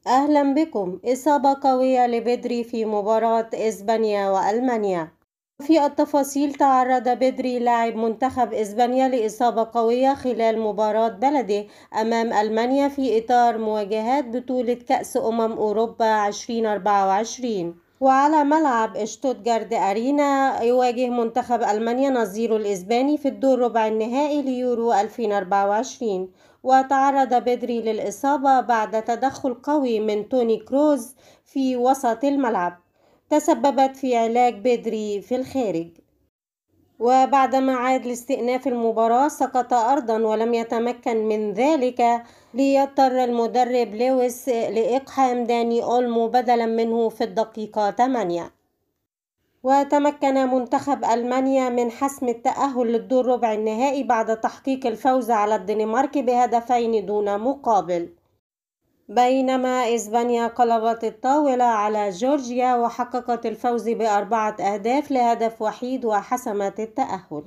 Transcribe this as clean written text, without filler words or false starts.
أهلا بكم. إصابة قوية لبدري في مباراة إسبانيا وألمانيا. في التفاصيل، تعرض بدري لاعب منتخب إسبانيا لإصابة قوية خلال مباراة بلده أمام ألمانيا في إطار مواجهات بطولة كأس أوروبا 2024. وعلى ملعب شتوتغارت أرينا يواجه منتخب ألمانيا نظيره الإسباني في الدور ربع النهائي ليورو 2024. وتعرض بدري للإصابة بعد تدخل قوي من توني كروز في وسط الملعب تسببت في علاج بدري في الخارج. وبعدما عاد لاستئناف المباراة سقط أرضا ولم يتمكن من ذلك، ليضطر المدرب لويس لإقحام داني أولمو بدلا منه في الدقيقة 8. وتمكن منتخب ألمانيا من حسم التأهل للدور ربع النهائي بعد تحقيق الفوز على الدنمارك بهدفين دون مقابل، بينما إسبانيا قلبت الطاولة على جورجيا وحققت الفوز ب4 أهداف لهدف وحيد وحسمت التأهل.